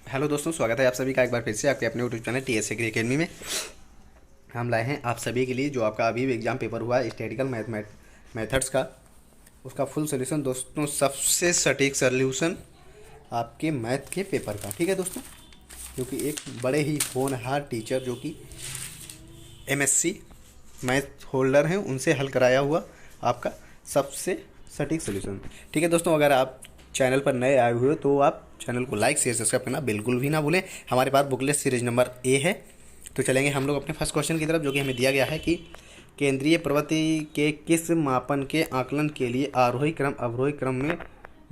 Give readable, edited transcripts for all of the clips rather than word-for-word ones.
Hello दोस्तों, स्वागत है आप सभी का एक बार फिर से आपके अपने YouTube channel TS Agri Academy में। हम लाए हैं आप सभी के लिए जो आपका अभी एग्जाम पेपर हुआ है स्टैटिकल मेथड्स का, उसका फुल सोल्यूशन दोस्तों, सबसे सटीक सोल्यूशन आपके मैथ के पेपर का। ठीक है दोस्तों, क्योंकि एक बड़े ही होनहार टीचर जो कि एमएससी मैथ होल्डर हैं उनसे हल कराया हुआ आपका सबसे सटीक सोल्यूशन। ठीक है दोस्तों, अगर आप चैनल पर नए आए हुए हो तो आप चैनल को लाइक शेयर सब्सक्राइब करना बिल्कुल भी ना भूलें। हमारे पास बुकलेट सीरीज नंबर ए है। तो चलेंगे हम लोग अपने फर्स्ट क्वेश्चन की तरफ, जो कि हमें दिया गया है कि केंद्रीय प्रवृत्ति के किस मापन के आकलन के लिए आरोही क्रम अवरोही क्रम में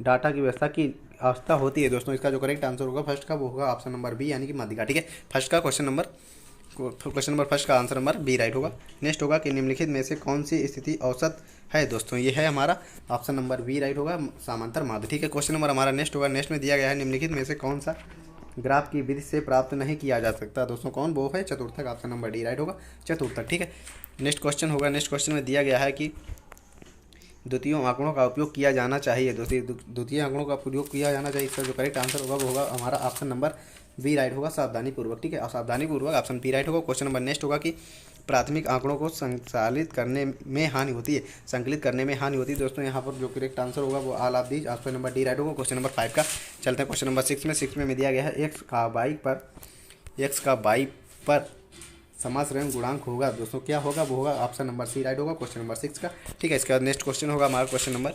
डाटा की व्यवस्था की आवश्यकता होती है। दोस्तों इसका जो करेक्ट आंसर होगा फर्स्ट का वो होगा ऑप्शन नंबर बी, यानी कि माध्यिका। ठीक है, फर्स्ट का क्वेश्चन नंबर फर्स्ट का आंसर नंबर बी राइट होगा। नेक्स्ट होगा कि निम्नलिखित में से कौन सी स्थिति औसत है। दोस्तों ये है हमारा ऑप्शन नंबर बी राइट होगा, समांतर माध्य। ठीक है, क्वेश्चन नंबर हमारा नेक्स्ट होगा। नेक्स्ट में दिया गया है निम्नलिखित में से कौन सा ग्राफ की विधि से प्राप्त नहीं किया जा सकता। दोस्तों कौन, वो है चतुर्थक, ऑप्शन नंबर डी राइट होगा, चतुर्थक। ठीक है, नेक्स्ट क्वेश्चन होगा। नेक्स्ट क्वेश्चन में दिया गया है कि द्वितीय आंकड़ों का उपयोग किया जाना चाहिए। द्वितीय आंकड़ों का उपयोग किया जाना चाहिए, इसका जो करेक्ट आंसर होगा वो होगा हमारा ऑप्शन नंबर बी राइट होगा, सावधानी पूर्वक। ठीक है, सावधानी पूर्वक ऑप्शन बी राइट होगा। क्वेश्चन नंबर नेक्स्ट होगा कि प्राथमिक आंकड़ों को संचालित करने में हानि होती है, संकलित करने में हानि होती है। दोस्तों यहाँ पर जो करेक्ट आंसर होगा वो all of these, option number D right होगा। क्वेश्चन नंबर 5 का चलते हैं क्वेश्चन नंबर 6 में। 6 में दिया गया है एक्स का बाई पर समासरण गुणांक होगा। दोस्तों क्या होगा, वो होगा ऑप्शन नंबर सी राइट होगा, क्वेश्चन नंबर 6 का। ठीक है, इसके बाद नेक्स्ट क्वेश्चन होगा हमारा क्वेश्चन नंबर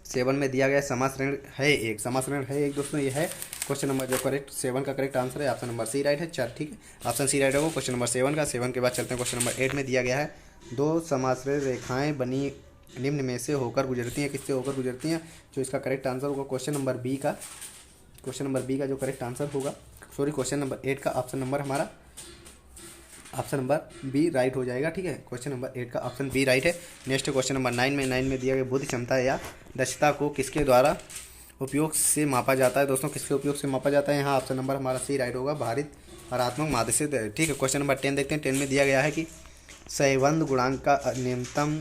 7 में दिया गया समासरण है एक, समासरण है एक। दोस्तों ये है क्वेश्चन नंबर जो करेक्ट 7 का करेक्ट आंसर है ऑप्शन नंबर सी राइट है, चार। ठीक है, ऑप्शन सी राइट होगा क्वेश्चन नंबर 7 का। 7 के बाद चलते हैं क्वेश्चन नंबर 8 में। दिया गया है दो समाश्रय रेखाएं बनी निम्न में से होकर गुजरती हैं, किससे होकर गुजरती हैं। जो इसका करेक्ट आंसर होगा क्वेश्चन नंबर बी का, क्वेश्चन नंबर बी का जो करेक्ट आंसर होगा, सॉरी क्वेश्चन नंबर 8 का ऑप्शन नंबर हमारा ऑप्शन नंबर बी राइट हो जाएगा। ठीक है, क्वेश्चन नंबर 8 का ऑप्शन बी राइट है। नेक्स्ट क्वेश्चन नंबर 9 में। 9 में दिया गया बुद्धि क्षमता या दक्षता को किसके द्वारा उपयोग से मापा जाता है। दोस्तों किसके उपयोग से मापा जाता है, यहाँ ऑप्शन नंबर हमारा सी राइट होगा, भारित हरात्मक माध्य से। ठीक है, क्वेश्चन नंबर 10 देखते हैं। 10 में दिया गया है कि सहबंध गुणांक का न्यूनतम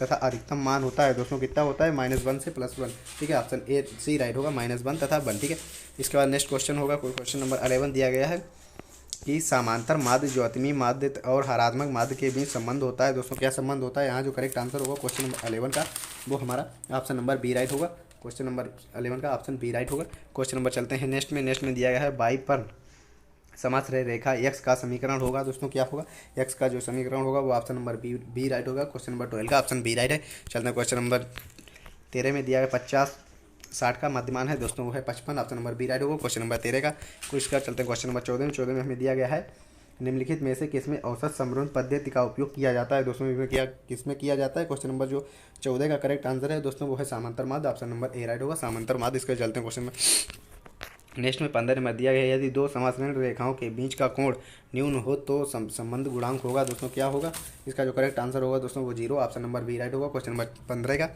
तथा अधिकतम मान होता है। दोस्तों कितना होता है, -1 से +1। ठीक है, ऑप्शन ए सी राइट होगा, -1 तथा 1। ठीक है, इसके बाद नेक्स्ट क्वेश्चन होगा क्वेश्चन नंबर 11 दिया गया है कि समांतर माध्य ज्योतिमी माध्य और हरात्मक माध्य के बीच संबंध होता है। दोस्तों क्या संबंध होता है, यहाँ जो करेक्ट आंसर होगा क्वेश्चन नंबर 11 का वो हमारा ऑप्शन नंबर बी राइट होगा, क्वेश्चन नंबर 11 का ऑप्शन बी राइट होगा। क्वेश्चन नंबर चलते हैं नेक्स्ट में। नेक्स्ट में दिया गया है बाई पर समाश्रय रेखा एक्स का समीकरण होगा। दोस्तों क्या होगा, एक्स का जो समीकरण होगा वो ऑप्शन नंबर बी राइट होगा, क्वेश्चन नंबर 12 का ऑप्शन बी राइट है। चलते हैं क्वेश्चन नंबर 13 में। दिया गया 50-60 का मध्यमान है। दोस्तों वो है 55, ऑप्शन नंबर बी राइट होगा, क्वेश्चन नंबर 13 का। कुछ का चलते हैं क्वेश्चन नंबर 14 में। 14 में हमें दिया गया है निम्नलिखित में से किसमें औसत समरूपण पद्धति का उपयोग किया जाता है। दोस्तों किसमें किया जाता है। क्वेश्चन नंबर जो 14 का करेक्ट आंसर है दोस्तों वो है समांतर माध्य, ऑप्शन नंबर ए राइट होगा, समांतर माध्य। इसके चलते हैं क्वेश्चन में नेक्स्ट में 15 में दिया गया है यदि दो समासरण रेखाओं के बीच का कोण न्यून हो तो संबंध गुणांक होगा। दोस्तों क्या होगा, इसका जो करेक्ट आंसर होगा दोस्तों वो 0, ऑप्शन नंबर बी राइट होगा, क्वेश्चन नंबर 15 का।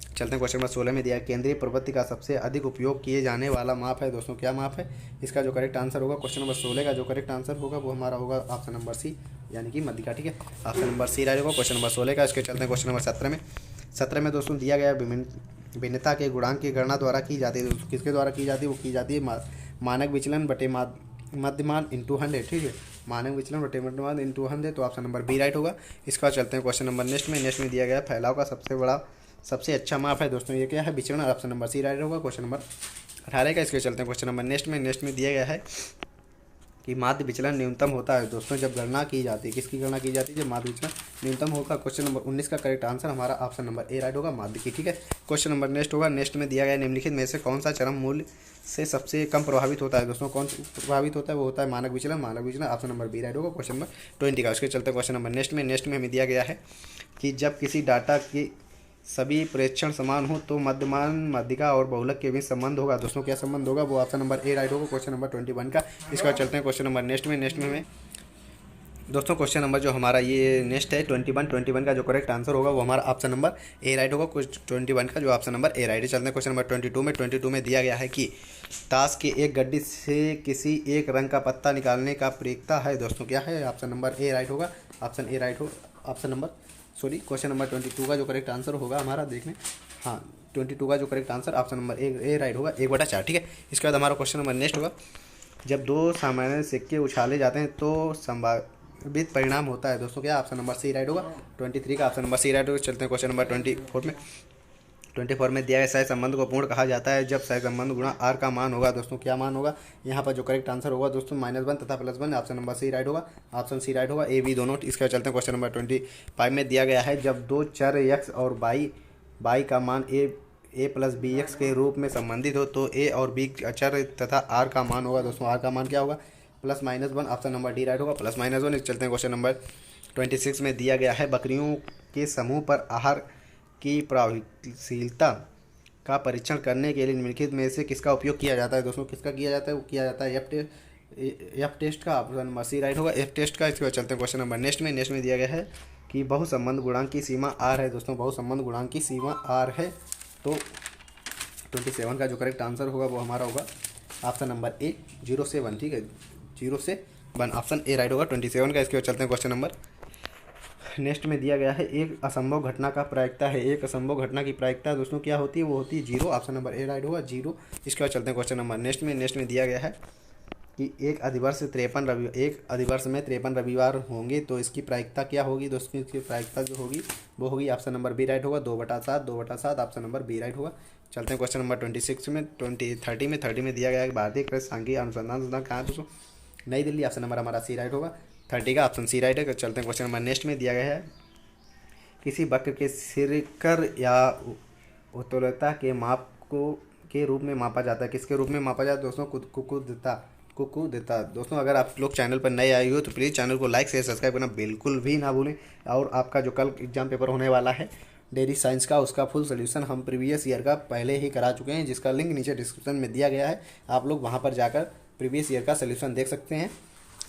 चलते हैं क्वेश्चन नंबर 16 में। दिया केंद्रीय प्रवृत्ति का सबसे अधिक उपयोग किए जाने वाला माप है। दोस्तों क्या माप है, इसका जो करेक्ट आंसर होगा क्वेश्चन नंबर 16 का जो करेक्ट आंसर होगा वो हमारा होगा ऑप्शन नंबर सी, यानी कि माध्यिका। ठीक है, ऑप्शन नंबर सी राइट होगा, क्वेश्चन नंबर 16 का। इसके चलते हैं क्वेश्चन नंबर 17 में। 17 में दोस्तों दिया गया भिन्नता के गुणांक की गणना द्वारा की जाती है। दोस्तों किसके द्वारा की जाती है, वो की जाती है मानक विचलन बटे मध्यमान इंटू 100। ठीक है, मानक विचलन बटे मध्यमान इंटू 100, तो ऑप्शन नंबर बी राइट होगा। इसका चलते हैं क्वेश्चन नंबर नेक्स्ट में। नेक्स्ट में दिया गया फैलाव का सबसे अच्छा माप है। दोस्तों ये क्या है, विचरण, ऑप्शन नंबर सी राइट होगा, क्वेश्चन नंबर 18 का। इसके चलते हैं क्वेश्चन नंबर नेक्स्ट में। नेक्स्ट में दिया गया है कि माध्य विचलन न्यूनतम होता है। दोस्तों जब गणना की जाती है, किसकी गणना की जाती है, जब माध्य विचलन न्यूनतम होगा। क्वेश्चन नंबर 19 का करेक्ट आंसर हमारा ऑप्शन नंबर ए राइट होगा, माध्य की। ठीक है, क्वेश्चन नंबर नेक्स्ट होगा। नेक्स्ट में दिया गया निम्नलिखित में से कौन सा चरम मूल्य से सबसे कम प्रभावित होता है। दोस्तों कौन प्रभावित होता है, वो होता है मानक विचलन, ऑप्शन नंबर बी राइट होगा, क्वेश्चन नंबर 20 का। उसके चलते क्वेश्चन नंबर नेक्स्ट में। नेक्स्ट में हमें दिया गया है कि जब किसी डाटा की सभी प्रेक्षण समान हो तो मध्यमान, माध्यिका और बहुलक के बीच संबंध होगा। दोस्तों क्या संबंध होगा, वो ऑप्शन नंबर ए राइट होगा, क्वेश्चन नंबर 21 का। इसका चलते हैं क्वेश्चन नंबर नेक्स्ट में। नेक्स्ट में हमें दोस्तों क्वेश्चन नंबर जो हमारा ये नेक्स्ट है 21 का जो करेक्ट आंसर होगा वो हमारा ऑप्शन नंबर ए राइट होगा, 21 का जो ऑप्शन नंबर ए राइट है। चलते हैं क्वेश्चन नंबर 22 में। 22 में दिया गया है कि ताश के एक गड्डी से किसी एक रंग का पत्ता निकालने का प्रक्रिया है। दोस्तों क्या है, ऑप्शन नंबर ए राइट होगा, ऑप्शन ए राइट होगा, ऑप्शन नंबर क्वेश्चन नंबर 22 का जो करेक्ट आंसर होगा हमारा देखने, हाँ 22 का जो correct answer option number A right होगा, 1/4। ठीक है, इसके बाद हमारा क्वेश्चन नंबर नेक्स्ट होगा जब दो सामान्य सिक्के उछाले जाते हैं तो संभावित परिणाम होता है दोस्तों क्या? ऑप्शन नंबर सी राइट होगा। 23 का ऑप्शन नंबर सी राइट होगा। चलते हैं क्वेश्चन नंबर 24 में दिया गया सहसंबंध को पूर्ण कहा जाता है जब सहसंबंध गुणा आर का मान होगा। दोस्तों क्या मान होगा? यहाँ पर जो करेक्ट आंसर होगा दोस्तों -1 तथा +1। ऑप्शन नंबर सी राइट होगा। ऑप्शन सी राइट होगा, ए बी दोनों। इसका चलते हैं क्वेश्चन नंबर 25 में दिया गया है जब दो चर एक्स और बाई का मान ए प्लस बी एक्स के रूप में संबंधित हो तो ए और बी चर तथा आर का मान होगा। दोस्तों आर का मान क्या होगा? +-1। ऑप्शन नंबर डी राइट होगा, +-1। चलते हैं क्वेश्चन नंबर 26 में दिया गया है बकरियों के समूह पर आहार की प्रभावशीलता का परीक्षण करने के लिए निम्नलिखित में से किसका उपयोग किया जाता है? दोस्तों किसका किया जाता है? वो किया जाता है एफ टेस्ट का। ऑप्शन नंबर सी राइट होगा, एफ टेस्ट का। इसके बाद चलते हैं क्वेश्चन नंबर नेक्स्ट में दिया गया है कि बहुसंबंध गुणांक की सीमा आर है। दोस्तों बहुसंबंध गुणांक की सीमा आर है, तो 27 का जो करेक्ट आंसर होगा वो हमारा होगा ऑप्शन नंबर ए 0 से 1। ठीक है, 0 से 1 ऑप्शन ए राइट होगा 27 का। इसके बाद चलते हैं क्वेश्चन नंबर नेक्स्ट में दिया गया है एक असंभव घटना का प्रायिकता है। एक असंभव घटना की प्रायिकता दोस्तों क्या होती है? वो होती है 0। ऑप्शन नंबर ए राइट होगा, 0। इसके बाद चलते हैं क्वेश्चन नंबर नेक्स्ट में दिया गया है कि एक अधिवर्ष में 53 रविवार होंगे तो इसकी प्रायिकता क्या होगी? दोस्तों इसकी प्रायिकता जो होगी वो होगी ऑप्शन नंबर बी राइट होगा, 2/7 ऑप्शन नंबर बी राइट होगा। चलते हैं क्वेश्चन नंबर 26 में 30 में दिया गया है भारतीय कृषि सांख्यिकी अनुसंधान संस्थान कहाँ है दोस्तों? नई दिल्ली। ऑप्शन नंबर हमारा सी राइट होगा, 30 का ऑप्शन सी राइट है। चलते हैं क्वेश्चन नंबर नेक्स्ट में दिया गया है किसी वक्र के सिरकर या उत्तलता के माप को के रूप में मापा जाता है। किसके रूप में मापा जाता है दोस्तों? कुकुदिता। दोस्तों अगर आप लोग चैनल पर नए आए हो तो प्लीज़ चैनल को लाइक शेयर सब्सक्राइब करना बिल्कुल भी ना भूलें। और आपका जो कल एग्जाम पेपर होने वाला है डेयरी साइंस का, उसका फुल सोल्यूशन हम प्रीवियस ईयर का पहले ही करा चुके हैं, जिसका लिंक नीचे डिस्क्रिप्शन में दिया गया है। आप लोग वहाँ पर जाकर प्रीवियस ईयर का सोल्यूशन देख सकते हैं।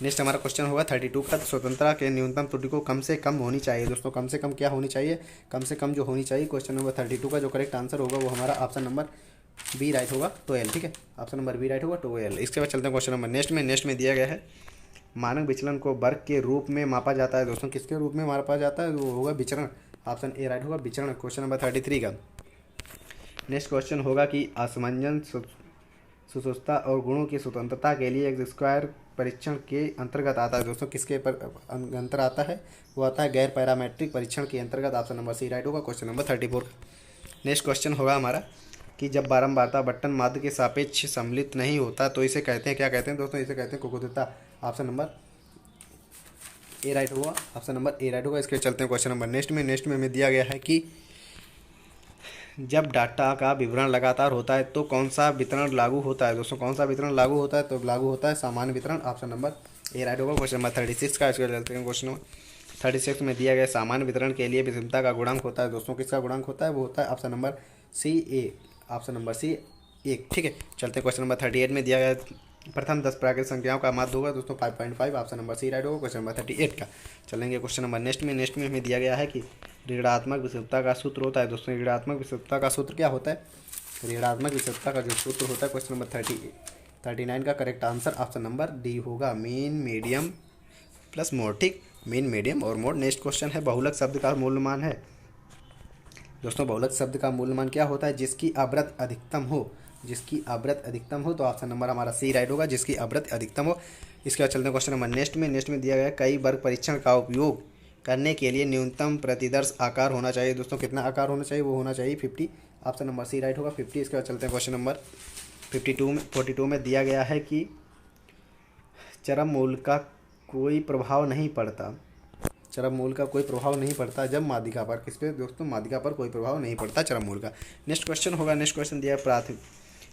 नेक्स्ट हमारा क्वेश्चन होगा 32 का, स्वतंत्रता के न्यूनतम त्रुटि को कम से कम होनी चाहिए। दोस्तों कम से कम क्या होनी चाहिए? कम से कम जो होनी चाहिए। क्वेश्चन नंबर 32 का जो करेक्ट आंसर होगा वो हमारा ऑप्शन नंबर बी राइट होगा, 12। ठीक है, ऑप्शन नंबर बी राइट होगा, 12। इसके बाद चलते हैं क्वेश्चन नंबर नेक्स्ट में दिया गया है मानक विचलन को वर्ग के रूप में मापा जाता है। दोस्तों किसके रूप में मापा जाता है? वो होगा विचरण। ऑप्शन ए राइट होगा, विचरण। क्वेश्चन नंबर 33 का नेक्स्ट क्वेश्चन होगा कि असमंजस सुसूत्रता और गुणों की स्वतंत्रता के लिए एक स्क्वायर परीक्षण के अंतर्गत आता है। दोस्तों किसके अंतर आता है? वो आता है गैर पैरामेट्रिक परीक्षण के अंतर्गत। ऑप्शन नंबर सी राइट होगा, क्वेश्चन नंबर 34 का। नेक्स्ट क्वेश्चन होगा हमारा कि जब बारंबारता बटन माध्य के सापेक्ष सम्मिलित नहीं होता तो इसे कहते हैं, क्या कहते हैं दोस्तों? इसे कहते हैं कुकुदिता। ऑप्शन नंबर ए राइट होगा, ऑप्शन नंबर ए राइट होगा। इसके चलते हैं क्वेश्चन नंबर नेक्स्ट में दिया गया है कि जब डाटा का विवरण लगातार होता है तो कौन सा वितरण लागू होता है? दोस्तों कौन सा वितरण लागू होता है? तो लागू होता है सामान्य वितरण। ऑप्शन नंबर ए राइट होगा, क्वेश्चन नंबर 36 का। इसके चलते हैं क्वेश्चन नंबर 36 में दिया गया सामान्य वितरण के लिए विषमता का गुणांक होता है। दोस्तों किसका गुणांक होता है? वो होता है ऑप्शन नंबर सी ए, ऑप्शन नंबर सी 1। ठीक है, चलते हैं क्वेश्चन नंबर 38 में दिया गया प्रथम 10 प्राकृतिक संख्याओं का माध्य होगा दोस्तों 5.5। ऑप्शन नंबर सी राइट होगा, क्वेश्चन नंबर 38 का। चलेंगे क्वेश्चन नंबर नेक्स्ट में हमें दिया गया है कि ऋणात्मक विषमता का सूत्र होता है। दोस्तों ऋणात्मक विषमता का सूत्र क्या होता है? ऋणात्मक विषमता का जो सूत्र होता है क्वेश्चन नंबर 39 का correct answer option number D होगा, मीन मीडियम प्लस मोड। ठीक, मीन मीडियम और मोड। नेक्स्ट क्वेश्चन है बहुलक शब्द का मूल्यमान है। दोस्तों बहुलक शब्द का मूल्यमान क्या होता है? जिसकी आवृत्ति अधिकतम हो, जिसकी आवृत्ति अधिकतम हो। तो ऑप्शन नंबर हमारा सी राइट होगा, जिसकी आवृत्ति अधिकतम हो। इसके बाद चलते हैं क्वेश्चन नंबर नेक्स्ट में दिया गया कई वर्ग परीक्षण का उपयोग करने के लिए न्यूनतम प्रतिदर्श आकार होना चाहिए। दोस्तों कितना आकार होना चाहिए? वो होना चाहिए 50। ऑप्शन नंबर सी राइट होगा, 50। इसके बाद चलते हैं क्वेश्चन नंबर 42 में दिया गया है कि चरम मूल्य का कोई प्रभाव नहीं पड़ता। चरम मूल्य का कोई प्रभाव नहीं पड़ता जब माध्यिका पर, किस पे दोस्तों? माध्यिका पर कोई प्रभाव नहीं पड़ता चरम मूल्य का। नेक्स्ट क्वेश्चन होगा, नेक्स्ट क्वेश्चन दिया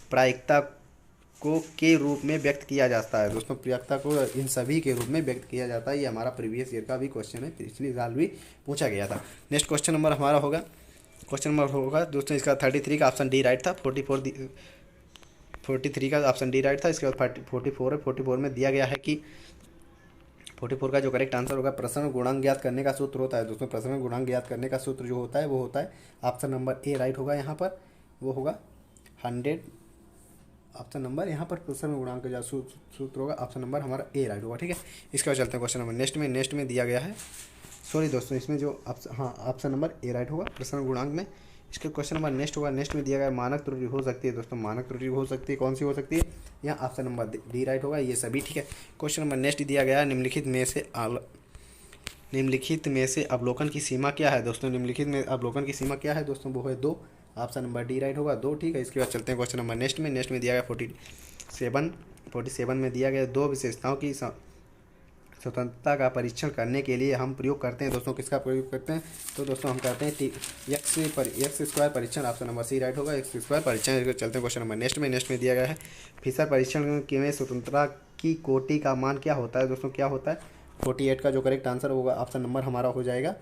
प्रायिकता को के रूप में व्यक्त किया जाता है। दोस्तों प्रायिकता को इन सभी के रूप में व्यक्त किया जाता है। ये हमारा प्रीवियस ईयर का भी क्वेश्चन है, पिछली साल भी पूछा गया था। नेक्स्ट क्वेश्चन नंबर हमारा होगा, क्वेश्चन नंबर होगा दोस्तों इसका 33 का ऑप्शन डी राइट था, 43 का ऑप्शन डी राइट था। इसके बाद 44 है, 44 में दिया गया है कि 44 का जो करेक्ट आंसर होगा प्रसरण गुणांक ज्ञात करने का सूत्र होता है। दोस्तों प्रसरण गुणांक ज्ञात करने का सूत्र जो होता है वो होता है ऑप्शन नंबर ए राइट होगा। यहाँ पर वो होगा 100। ऑप्शन नंबर यहाँ पर प्रसरण गुणांक का सूत्र होगा ऑप्शन नंबर हमारा ए राइट होगा। ठीक है, इसके बाद चलते हैं क्वेश्चन नंबर नेक्स्ट में दिया गया है, सॉरी दोस्तों इसमें जो ऑप्शन नंबर ए राइट होगा प्रसरण गुणांक में। इसके क्वेश्चन नंबर नेक्स्ट होगा, नेक्स्ट में दिया गया मानक त्रुटि हो सकती है दोस्तों, मानक त्रुटि हो सकती है, कौन सी हो सकती है, यहाँ ऑप्शन नंबर डी राइट होगा, ये सभी ठीक है। क्वेश्चन नंबर नेक्स्ट दिया गया निम्नलिखित में से अवलोकन की सीमा क्या है दोस्तों, निम्नलिखित में अवलोकन की सीमा क्या है दोस्तों, वो है 2, ऑप्शन नंबर डी राइट होगा 2 ठीक है। इसके बाद चलते हैं क्वेश्चन नंबर नेक्स्ट में दिया गया 47 में दिया गया 2 विशेषताओं की स्वतंत्रता का परीक्षण करने के लिए हम प्रयोग करते हैं दोस्तों, किसका प्रयोग करते हैं, तो दोस्तों हम करते हैं एक्स स्क्वायर परीक्षण, ऑप्शन नंबर सी राइट होगा, एक्स स्क्वायर परीक्षण। चलते हैं क्वेश्चन नंबर नेक्स्ट में दिया गया है फिशर परीक्षण में स्वतंत्रता की कोटि का मान क्या होता है दोस्तों, क्या होता है 48 का जो करेक्ट आंसर होगा ऑप्शन नंबर हमारा हो जाएगा,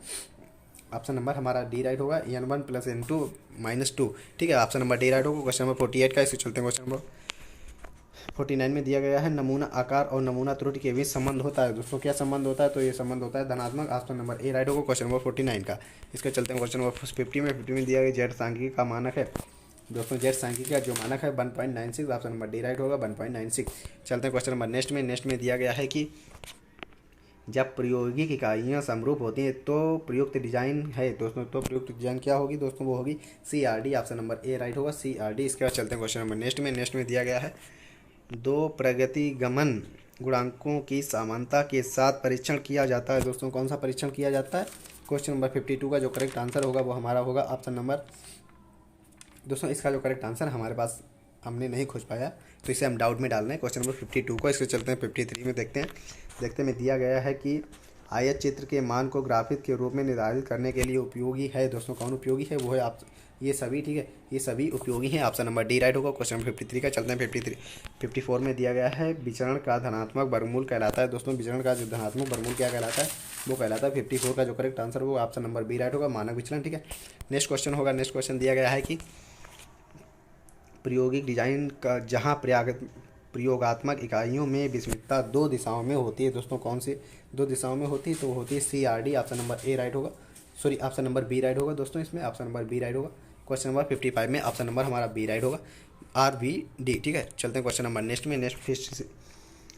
ऑप्शन नंबर हमारा डी राइट होगा, n1 + n2 - 2 ठीक है, ऑप्शन नंबर डी राइट होगा क्वेश्चन नंबर 48 का। इसे चलते हैं क्वेश्चन नंबर 49 में दिया गया है नमूना आकार और नमूना त्रुटि के बीच संबंध होता है दोस्तों, क्या संबंध होता है, तो ये संबंध होता है धनात्मक, ऑप्शन नंबर ए राइट होगा क्वेश्चन नंबर 49 का। इसके चलते हैं क्वेश्चन नंबर 50 में दिया गया जेड सांख्यिकी का मानक है दोस्तों, जेड सांख्यिकी का जो मानक है 1.96, ऑप्शन नंबर डी राइट होगा 1.96। चलते हैं क्वेश्चन नंबर नेक्स्ट में दिया गया है कि जब प्रायोगिक इकाइयाँ समरूप होती हैं तो प्रयुक्त डिजाइन है दोस्तों, तो प्रयुक्त डिजाइन क्या होगी दोस्तों, वो होगी CRD, option number A right होगा CRD। इसके बाद चलते हैं क्वेश्चन नंबर नेक्स्ट में दिया गया है 2 प्रगतिगमन गुणांकों की समानता के साथ परीक्षण किया जाता है दोस्तों, कौन सा परीक्षण किया जाता है, क्वेश्चन नंबर 52 का जो करेक्ट आंसर होगा वो हमारा होगा ऑप्शन नंबर दोस्तों, इसका जो करेक्ट आंसर हमारे पास हमने नहीं खोज पाया तो इसे हम डाउट में डाल रहे हैं क्वेश्चन नंबर 52 को। इसके चलते हैं 53 में देखते में दिया गया है कि आयत चित्र के मान को ग्राफिक के रूप में निर्धारित करने के लिए उपयोगी है दोस्तों, कौन उपयोगी है, वो है आप ये सभी ठीक है, ये सभी उपयोगी हैं, ऑप्शन नंबर डी राइट होगा क्वेश्चन नंबर 53 का। चलते हैं 54 में दिया गया है विचरण का धनात्मक वर्गमूल कहलाता है दोस्तों, विचरण का जो धनात्मक वर्गमूल क्या कहलाता है, वो कहलाता है 54 का जो करेक्ट आंसर होगा ऑप्शन नंबर बी राइट होगा मानक विचलन ठीक है। नेक्स्ट क्वेश्चन दिया गया है कि प्रायोगिक डिजाइन का जहाँ प्रयोगात्मक इकाइयों में विषमता 2 दिशाओं में होती है दोस्तों, कौन सी 2 दिशाओं में होती है, तो होती है CRD, option number A right होगा, sorry option number B right होगा दोस्तों, इसमें ऑप्शन नंबर बी राइट होगा। क्वेश्चन नंबर 55 में ऑप्शन नंबर हमारा बी राइट होगा RBD ठीक है। चलते हैं क्वेश्चन नंबर नेक्स्ट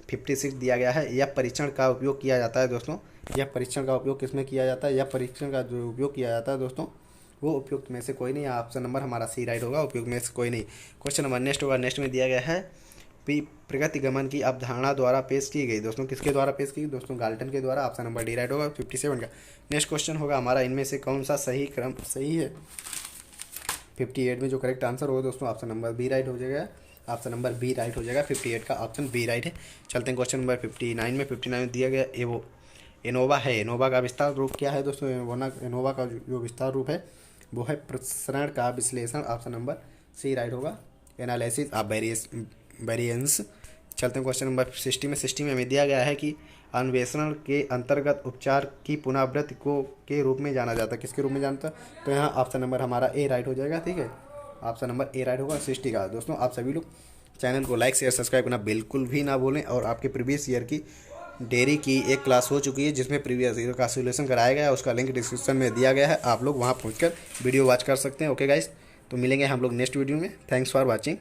56 दिया गया है यह परीक्षण का उपयोग किया जाता है दोस्तों, यह परीक्षण का उपयोग किसमें किया जाता है, यह परीक्षण का जो उपयोग किया जाता है दोस्तों वो उपयुक्त में से कोई नहीं, ऑप्शन नंबर हमारा सी राइट होगा, उपयुक्त में से कोई नहीं। क्वेश्चन नंबर नेक्स्ट में दिया गया है प्रगतिगमन की अवधारणा द्वारा पेश की गई दोस्तों, किसके द्वारा पेश की दोस्तों, गाल्टन के द्वारा, ऑप्शन नंबर डी राइट होगा 57 का। नेक्स्ट क्वेश्चन होगा हमारा इनमें से कौन सा सही है 58 में जो करेक्ट आंसर होगा दोस्तों ऑप्शन नंबर बी राइट हो जाएगा, ऑप्शन नंबर बी राइट हो जाएगा, 58 का ऑप्शन बी राइट है। चलते हैं क्वेश्चन नंबर 59 में दिया गया एनोवा है, एनोवा का विस्तार रूप क्या है दोस्तों, एनोवा का जो विस्तार रूप है वो है प्रसरण का विश्लेषण, ऑप्शन नंबर सी राइट होगा, एनालिसिस ऑफ वेरिएंस। चलते हैं क्वेश्चन नंबर 60 में हमें दिया गया है कि अन्वेषण के अंतर्गत उपचार की पुनरावृत्ति को के रूप में जाना जाता है, किसके रूप में जानता है, तो यहाँ ऑप्शन नंबर हमारा ए राइट हो जाएगा ठीक है, ऑप्शन नंबर ए राइट होगा 60 का। दोस्तों आप सभी लोग चैनल को लाइक शेयर सब्सक्राइब करना बिल्कुल भी ना भूलें, और आपके प्रीवियस ईयर की डेयरी की एक क्लास हो चुकी है जिसमें प्रीवियस ईयर का सोल्यूशन कराया गया है, उसका लिंक डिस्क्रिप्शन में दिया गया है, आप लोग वहाँ पहुँचकर वीडियो वॉच कर सकते हैं। ओके गाइस, तो मिलेंगे हम लोग नेक्स्ट वीडियो में, थैंक्स फॉर वॉचिंग।